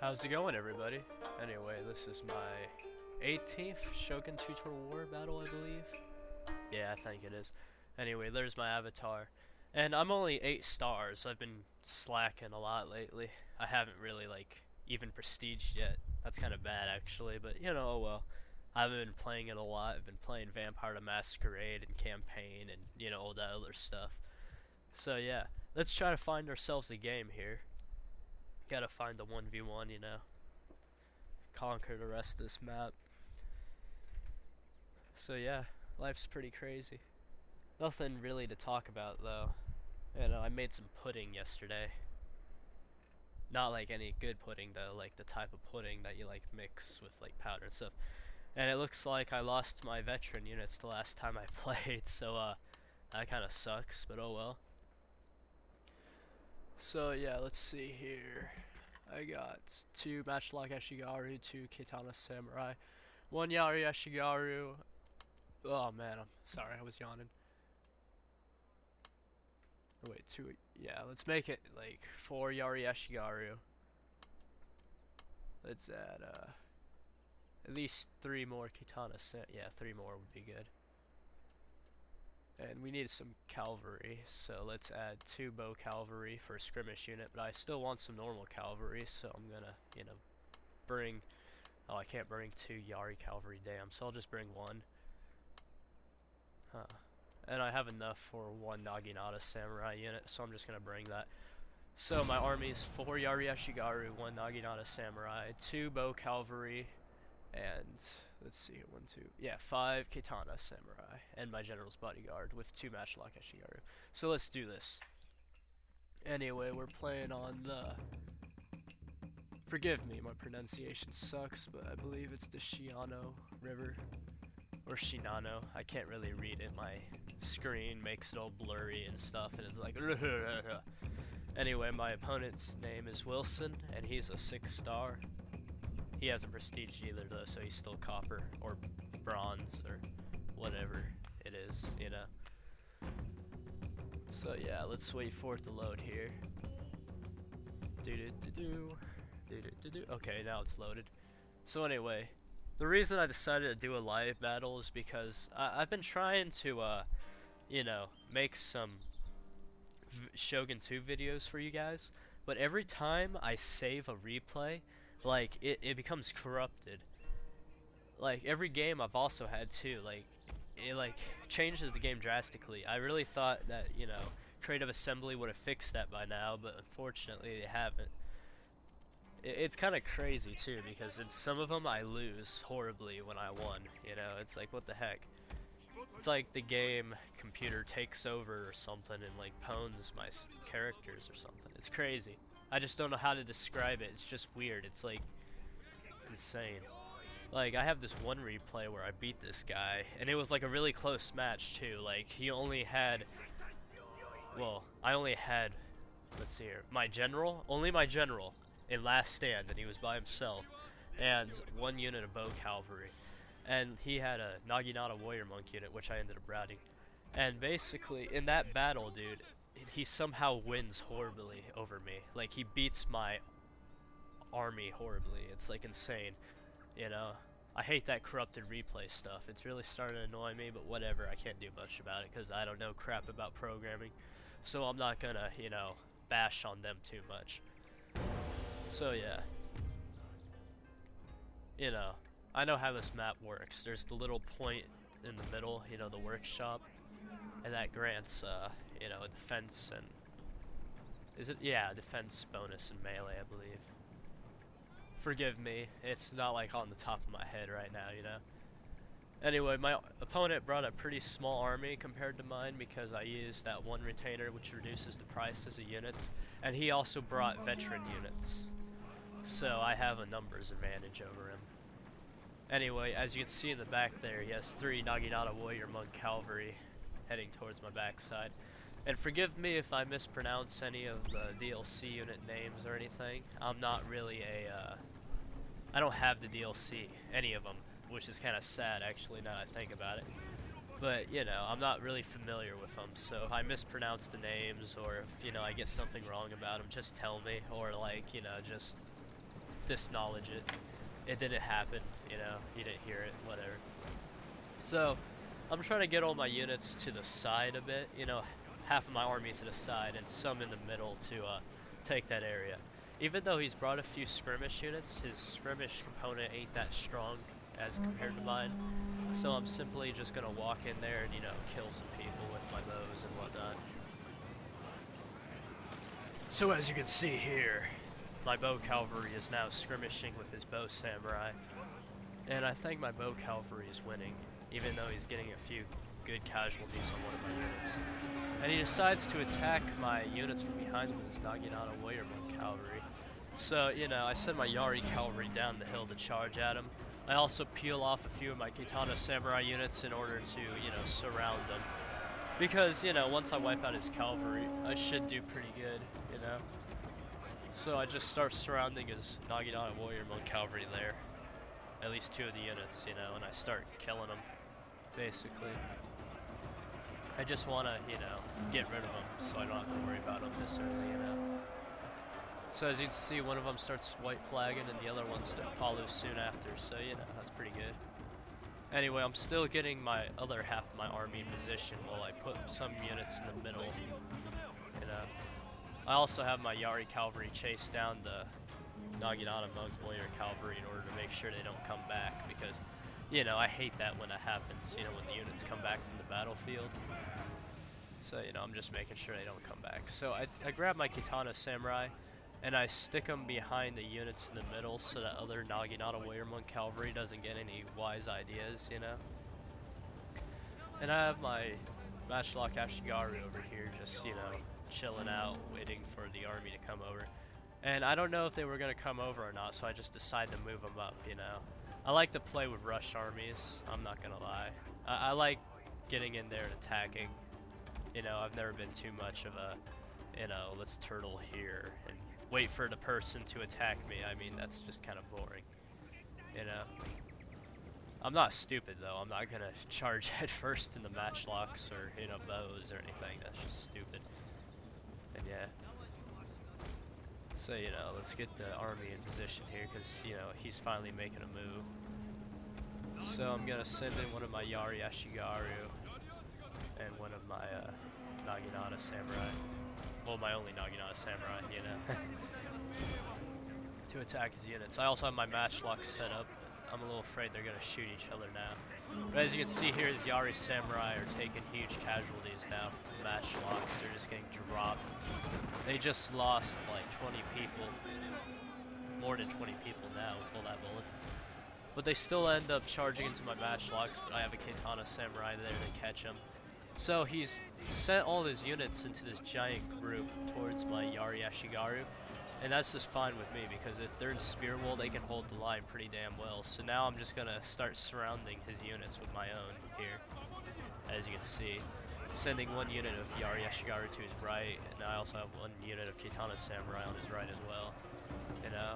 How's it going, everybody? Anyway, this is my 18th Shogun 2 Total War battle, I believe. Yeah, I think it is. Anyway, there's my avatar. And I'm only 8 stars. I've been slacking a lot lately. I haven't really, even prestiged yet. That's kind of bad, actually, but, oh well. I haven't been playing it a lot. I've been playing Vampire the Masquerade and Campaign and, all that other stuff. So, yeah. Let's try to find ourselves a game here. Gotta find the 1v1, conquer the rest of this map. So yeah, life's pretty crazy. Nothing really to talk about though. I made some pudding yesterday. Not like any good pudding though, like the type of pudding that you mix with powder and stuff. And it looks like I lost my veteran units the last time I played, so that kinda sucks, but oh well. So yeah, let's see here. I got 2 Matchlock Ashigaru, 2 Katana Samurai, 1 Yari Ashigaru. Oh man, I'm sorry, I was yawning. Oh, wait, 2. Yeah, let's make it 4 Yari Ashigaru. Let's add at least 3 more Katana Sam. Yeah, 3 more would be good. And we need some cavalry, so let's add 2 bow cavalry for a skirmish unit, but I still want some normal cavalry, so I'm gonna, bring... Oh, I can't bring 2 Yari cavalry, damn, so I'll just bring 1. Huh. And I have enough for 1 Naginata samurai unit, so I'm just gonna bring that. So my army is 4 Yari Ashigaru, 1 Naginata samurai, 2 bow cavalry, and... let's see here, 1, 2, yeah, 5 Katana Samurai, and my General's Bodyguard with 2 Matchlock Ashigaru. So let's do this. Anyway, we're playing on the... Forgive me, my pronunciation sucks, but I believe it's the Shiano River, or Shinano. I can't really read it, my screen makes it all blurry and stuff, and it's like... Anyway, my opponent's name is Wilson, and he's a 6 star. He hasn't prestige either though, so he's still copper or bronze or whatever it is, So yeah, let's wait for it to load here. Okay, now it's loaded. So anyway, the reason I decided to do a live battle is because I've been trying to, make some Shogun 2 videos for you guys, but every time I save a replay, it becomes corrupted. Every game I've also had too, it changes the game drastically. I really thought that, Creative Assembly would have fixed that by now, but unfortunately they haven't. It's kind of crazy too, because in some of them I lose horribly when I won, it's like, what the heck. It's like the game computer takes over or something and pwns my characters or something. It's crazy. I just don't know how to describe it. It's just weird. It's insane. I have this one replay where I beat this guy, and it was a really close match too. He only had, well, I only had, let's see here, only my general in last stand, and he was by himself, and 1 unit of bow cavalry, and he had a Naginata warrior monk unit, which I ended up routing. And basically, in that battle, dude, he somehow wins horribly over me. He beats my army horribly. It's insane, I hate that corrupted replay stuff. It's really starting to annoy me, but whatever, I can't do much about it because I don't know crap about programming. So I'm not gonna, bash on them too much. So yeah. I know how this map works. There's the little point in the middle, the workshop, and that grants, a defense and... Is it? Yeah, defense bonus in melee, I believe. Forgive me, it's not on the top of my head right now, Anyway, my opponent brought a pretty small army compared to mine because I used that 1 retainer which reduces the price as a units, and he also brought veteran units. So I have a numbers advantage over him. Anyway, as you can see in the back there, he has 3 Naginata warrior monk cavalry heading towards my backside. And forgive me if I mispronounce any of the DLC unit names or anything. I'm not really a, I don't have the DLC, any of them, which is kind of sad actually now that I think about it. But, I'm not really familiar with them, so if I mispronounce the names or if, I get something wrong about them, just tell me, or just disacknowledge it. It didn't happen, you know, you didn't hear it, whatever. So, I'm trying to get all my units to the side a bit, you know, half of my army to the side and some in the middle to take that area. Even though he's brought a few skirmish units, his skirmish component ain't that strong as compared to mine. So I'm simply just gonna walk in there and, you know, kill some people with my bows and whatnot. So as you can see here, my bow cavalry is now skirmishing with his bow samurai. And I think my bow cavalry is winning, even though he's getting a few good casualties on one of my units. And he decides to attack my units from behind him with his Naginata warrior monk cavalry. So, you know, I send my Yari cavalry down the hill to charge at him. I also peel off a few of my Kitana samurai units in order to, you know, surround them. Because, you know, once I wipe out his cavalry, I should do pretty good, you know. So I just start surrounding his Naginata warrior monk cavalry there. At least two of the units, you know, and I start killing them, basically. I just want to, you know, get rid of them so I don't have to worry about them this early, you know. So as you can see, one of them starts white flagging and the other one follows soon after, so you know, that's pretty good. Anyway, I'm still getting my other half of my army in position while I put some units in the middle, you know. I also have my Yari cavalry chase down the Naginata monk warrior cavalry in order to make sure they don't come back, because, you know, I hate that when it happens, you know, when the units come back from the battlefield. So, you know, I'm just making sure they don't come back. So I grab my Kitana samurai, and I stick them behind the units in the middle so that other Naginata warrior monk cavalry doesn't get any wise ideas, you know. And I have my Matchlock Ashigaru over here just, you know, chilling out, waiting for the army to come over. And I don't know if they were going to come over or not, so I just decided to move them up, you know. I like to play with rush armies, I'm not going to lie. I like getting in there and attacking. You know, I've never been too much of a, you know, let's turtle here and wait for the person to attack me. I mean, that's just kind of boring, you know. I'm not stupid though. I'm not gonna charge head first in the matchlocks or, you know, bows or anything. That's just stupid. And yeah. So, you know, let's get the army in position here because, you know, he's finally making a move. So I'm gonna send in one of my Yari Ashigaru and one of my Naginata samurai. Well, my only Naginata samurai, you know, to attack his units. I also have my matchlocks set up. I'm a little afraid they're going to shoot each other now. But as you can see here, his Yari samurai are taking huge casualties now from the matchlocks. They're just getting dropped. They just lost like 20 people. More than 20 people now with all that bullets. But they still end up charging into my matchlocks, but I have a Kitana samurai there to catch him. So he's sent all his units into this giant group towards my Yari Ashigaru, and that's just fine with me because if they're in spear wall, they can hold the line pretty damn well. So now I'm just gonna start surrounding his units with my own here, as you can see, sending one unit of Yari Ashigaru to his right, and I also have one unit of Kitana Samurai on his right as well. You know,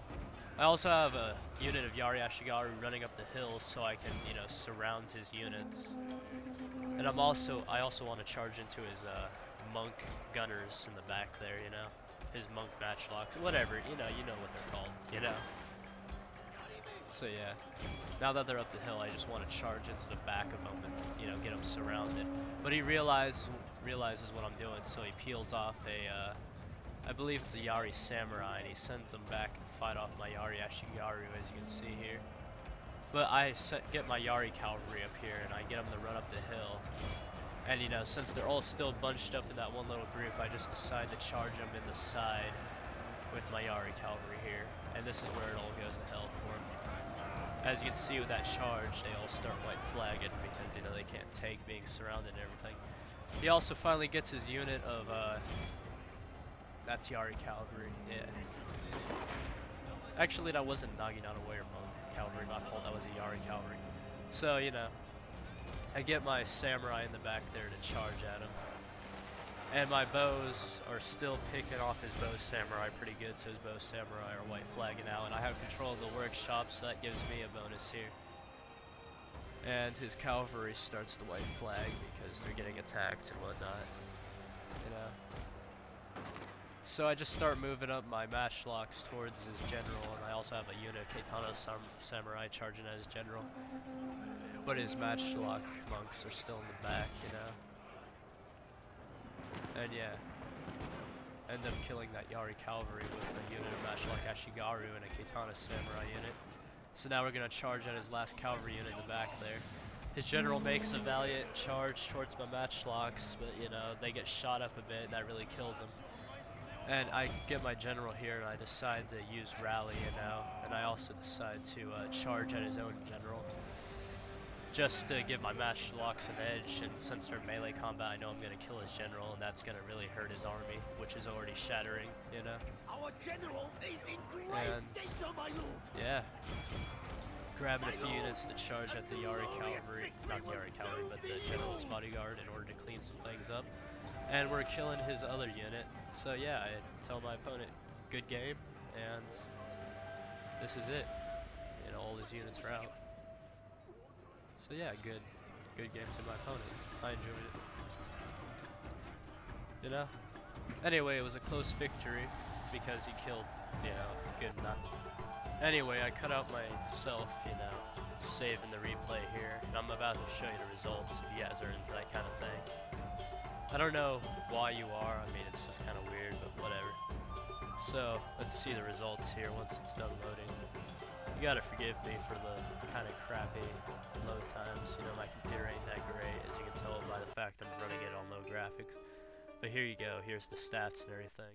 I also have a unit of Yari Ashigaru running up the hill so I can, you know, surround his units. And I also want to charge into his monk gunners in the back there, you know, his monk matchlocks, whatever, you know what they're called, you know. So yeah, now that they're up the hill, I just want to charge into the back of them and, you know, get them surrounded. But he realizes what I'm doing, so he peels off a, I believe it's a Yari samurai, and he sends them back to fight off my Yari Ashigaru, as you can see here. But I get my Yari cavalry up here, and I get them to run up the hill. And, you know, since they're all still bunched up in that one little group, I just decide to charge them in the side with my Yari cavalry here. And this is where it all goes to hell for them. As you can see with that charge, they all start white flagging because, you know, they can't take being surrounded and everything. He also finally gets his unit of, that's Yari cavalry, yeah. Actually, that wasn't Naginata warrior monk cavalry, my fault, that was a Yari cavalry. So, you know, I get my samurai in the back there to charge at him. And my bows are still picking off his bow samurai pretty good, so his bow samurai are white flagging out, and I have control of the workshop, so that gives me a bonus here. And his cavalry starts to white flag because they're getting attacked and whatnot, you know. So I just start moving up my matchlocks towards his general, and I also also have a unit of Katana Samurai charging as general. But his matchlock monks are still in the back, you know. And yeah, end up killing that Yari cavalry with a unit of matchlock Ashigaru and a Katana Samurai unit. So now we're gonna charge at his last cavalry unit in the back there. His general makes a valiant charge towards my matchlocks, but you know, they get shot up a bit and that really kills him. And I get my general here and I decide to use rally, you know, and I also decide to charge at his own general. Just to give my matchlocks an edge, and since they're melee combat, I know I'm gonna kill his general, and that's gonna really hurt his army, which is already shattering, you know. Our general is in great danger, my lord. Yeah. Grabbing a few units to charge at the Yari cavalry, not the Yari cavalry, but the general's bodyguard in order to clean some things up. And we're killing his other unit. So yeah, I tell my opponent, good game, and this is it. You know, all his units are out. So yeah, good game to my opponent. I enjoyed it. You know? Anyway, it was a close victory because he killed, you know, good enough. Anyway, I cut out myself, you know, saving the replay here, and I'm about to show you the results if you guys are into that kind of thing. I don't know why you are, I mean, it's just kind of weird, but whatever. So, let's see the results here once it's done loading. You gotta forgive me for the kind of crappy load times, you know, my computer ain't that great, as you can tell by the fact I'm running it on low graphics. But here you go, here's the stats and everything.